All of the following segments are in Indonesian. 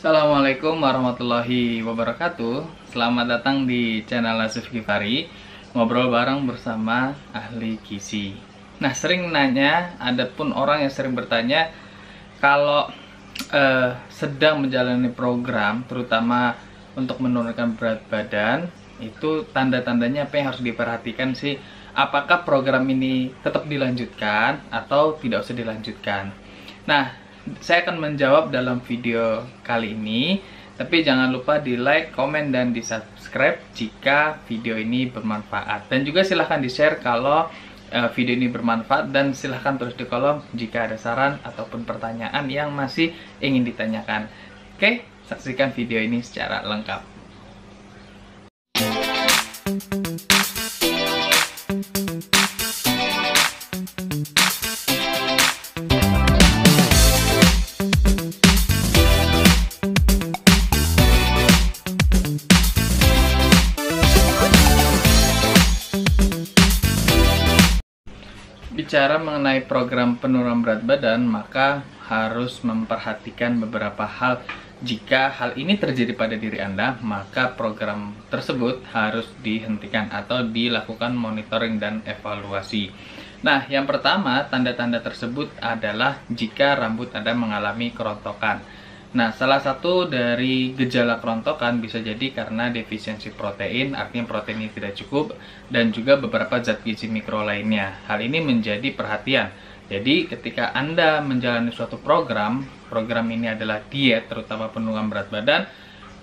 Assalamualaikum warahmatullahi wabarakatuh. Selamat datang di channel Lasif Gifari, ngobrol bareng bersama ahli gizi. Nah, sering nanya, ada pun orang yang sering bertanya kalau sedang menjalani program, terutama untuk menurunkan berat badan, itu tanda-tandanya apa yang harus diperhatikan sih? Apakah program ini tetap dilanjutkan atau tidak usah dilanjutkan? Nah, saya akan menjawab dalam video kali ini, tapi jangan lupa di like, komen, dan di subscribe jika video ini bermanfaat. Dan juga silahkan di share kalau video ini bermanfaat, dan silahkan tulis di kolom jika ada saran ataupun pertanyaan yang masih ingin ditanyakan. Oke, saksikan video ini secara lengkap. Bicara mengenai program penurunan berat badan, maka harus memperhatikan beberapa hal. Jika hal ini terjadi pada diri Anda, maka program tersebut harus dihentikan atau dilakukan monitoring dan evaluasi. Nah, yang pertama, tanda-tanda tersebut adalah jika rambut Anda mengalami kerontokan. Nah, salah satu dari gejala kerontokan bisa jadi karena defisiensi protein, artinya protein ini tidak cukup, dan juga beberapa zat gizi mikro lainnya. Hal ini menjadi perhatian. Jadi, ketika Anda menjalani suatu program ini adalah diet, terutama penurunan berat badan,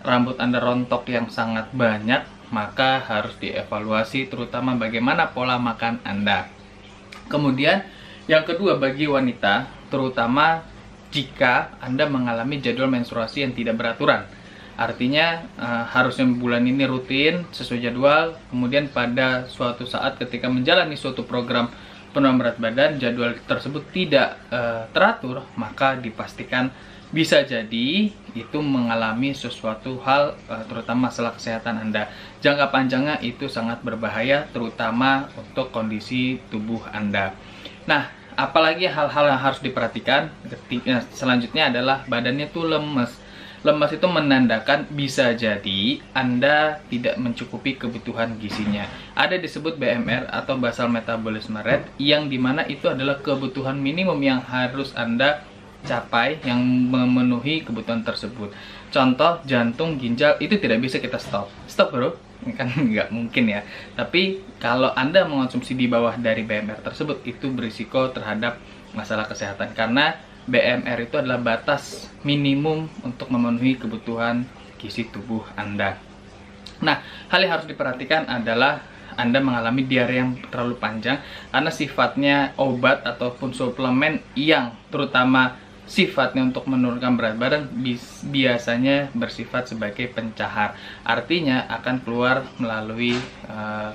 rambut Anda rontok yang sangat banyak, maka harus dievaluasi, terutama bagaimana pola makan Anda. Kemudian, yang kedua bagi wanita, terutama jika Anda mengalami jadwal menstruasi yang tidak beraturan. Artinya harusnya bulan ini rutin sesuai jadwal, kemudian pada suatu saat ketika menjalani suatu program penurunan berat badan, jadwal tersebut tidak teratur, maka dipastikan bisa jadi itu mengalami sesuatu hal, terutama masalah kesehatan Anda. Jangka panjangnya itu sangat berbahaya, terutama untuk kondisi tubuh Anda. Nah, apalagi hal-hal yang harus diperhatikan selanjutnya adalah badannya tuh lemes. Lemes itu menandakan bisa jadi Anda tidak mencukupi kebutuhan gizinya. Ada disebut BMR atau basal metabolisme rate, yang dimana itu adalah kebutuhan minimum yang harus Anda capai yang memenuhi kebutuhan tersebut. Contoh, jantung, ginjal itu tidak bisa kita stop bro, kan nggak mungkin ya. Tapi kalau Anda mengonsumsi di bawah dari BMR tersebut, itu berisiko terhadap masalah kesehatan, karena BMR itu adalah batas minimum untuk memenuhi kebutuhan gizi tubuh Anda. Nah, hal yang harus diperhatikan adalah Anda mengalami diare yang terlalu panjang, karena sifatnya obat ataupun suplemen yang terutama sifatnya untuk menurunkan berat badan biasanya bersifat sebagai pencahar. Artinya akan keluar melalui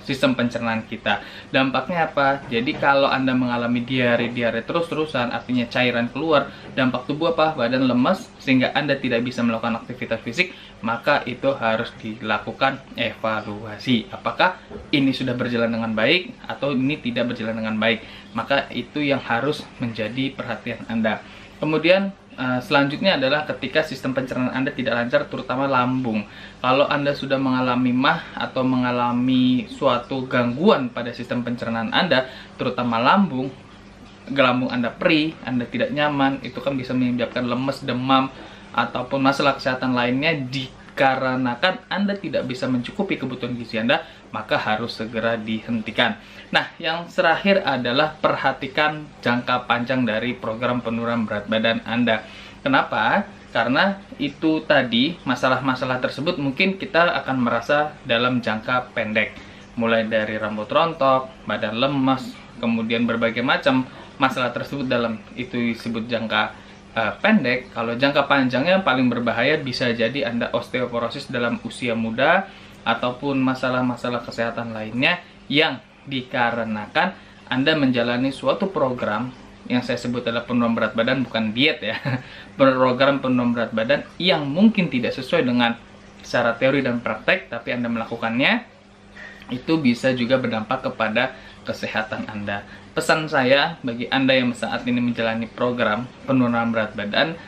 sistem pencernaan kita. Dampaknya apa? Jadi kalau Anda mengalami diare terus-terusan, artinya cairan keluar, dampak tubuh apa? Badan lemas sehingga Anda tidak bisa melakukan aktivitas fisik, maka itu harus dilakukan evaluasi. Apakah ini sudah berjalan dengan baik atau ini tidak berjalan dengan baik? Maka itu yang harus menjadi perhatian Anda. Kemudian selanjutnya adalah ketika sistem pencernaan Anda tidak lancar, terutama lambung. Kalau Anda sudah mengalami MAH atau mengalami suatu gangguan pada sistem pencernaan Anda, terutama lambung Anda perih, Anda tidak nyaman, itu kan bisa menyebabkan lemes, demam, ataupun masalah kesehatan lainnya. Dikarenakan Anda tidak bisa mencukupi kebutuhan gizi Anda, maka harus segera dihentikan. Nah, yang terakhir adalah perhatikan jangka panjang dari program penurunan berat badan Anda. Kenapa? Karena itu tadi, masalah-masalah tersebut mungkin kita akan merasa dalam jangka pendek. Mulai dari rambut rontok, badan lemas, kemudian berbagai macam masalah tersebut dalam itu disebut jangka pendek. Kalau jangka panjangnya paling berbahaya bisa jadi Anda osteoporosis dalam usia muda, ataupun masalah-masalah kesehatan lainnya yang dikarenakan Anda menjalani suatu program yang saya sebut adalah penurunan berat badan, bukan diet ya. Program penurunan berat badan yang mungkin tidak sesuai dengan secara teori dan praktek, tapi Anda melakukannya, itu bisa juga berdampak kepada kesehatan Anda. Pesan saya bagi Anda yang saat ini menjalani program penurunan berat badan,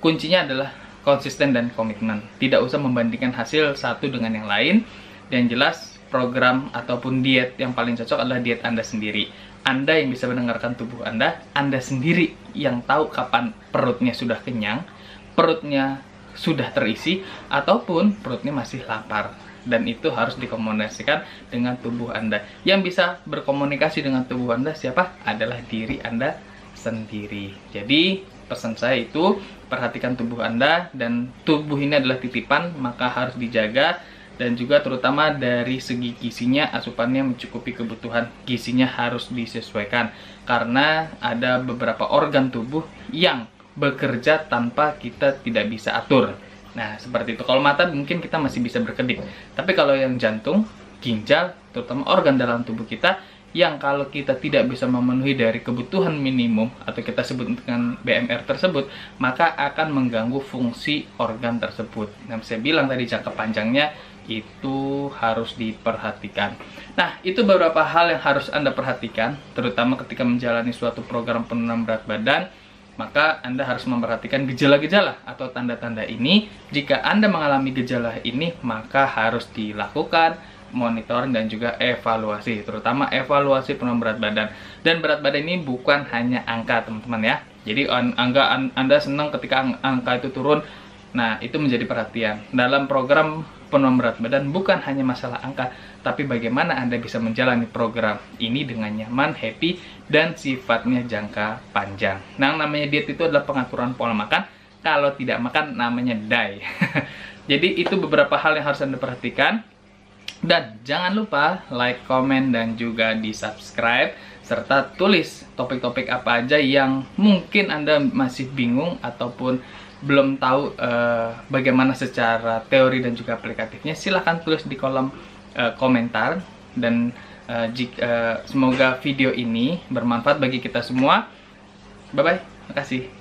kuncinya adalah konsisten dan komitmen. Tidak usah membandingkan hasil satu dengan yang lain. Dan jelas program ataupun diet yang paling cocok adalah diet Anda sendiri. Anda yang bisa mendengarkan tubuh Anda sendiri yang tahu kapan perutnya sudah kenyang, perutnya sudah terisi, ataupun perutnya masih lapar. Dan itu harus dikomunikasikan dengan tubuh Anda. Yang bisa berkomunikasi dengan tubuh Anda siapa? Adalah diri Anda sendiri. Jadi pesan saya itu, perhatikan tubuh Anda, dan tubuh ini adalah titipan, maka harus dijaga. Dan juga terutama dari segi gizinya, asupannya mencukupi kebutuhan gizinya harus disesuaikan. Karena ada beberapa organ tubuh yang bekerja tanpa kita tidak bisa atur. Nah, seperti itu. Kalau mata mungkin kita masih bisa berkedip. Tapi kalau yang jantung, ginjal, terutama organ dalam tubuh kita, yang kalau kita tidak bisa memenuhi dari kebutuhan minimum, atau kita sebut dengan BMR tersebut, maka akan mengganggu fungsi organ tersebut. Nah, saya bilang tadi jangka panjangnya itu harus diperhatikan. Nah, itu beberapa hal yang harus Anda perhatikan, terutama ketika menjalani suatu program penurunan berat badan. Maka Anda harus memperhatikan gejala-gejala atau tanda-tanda ini. Jika Anda mengalami gejala ini, maka harus dilakukan monitoring dan juga evaluasi, terutama evaluasi penurunan berat badan. Dan berat badan ini bukan hanya angka, teman-teman ya. Jadi Anda senang ketika angka itu turun. Nah, itu menjadi perhatian. Dalam program penurunan berat badan bukan hanya masalah angka, tapi bagaimana Anda bisa menjalani program ini dengan nyaman, happy, dan sifatnya jangka panjang. Nah, yang namanya diet itu adalah pengaturan pola makan. Kalau tidak makan, namanya die. Jadi, itu beberapa hal yang harus Anda perhatikan. Dan jangan lupa like, komen, dan juga di-subscribe. Serta tulis topik-topik apa aja yang mungkin Anda masih bingung ataupun belum tahu bagaimana secara teori dan juga aplikatifnya. Silahkan tulis di kolom komentar. Dan semoga video ini bermanfaat bagi kita semua. Bye-bye, makasih.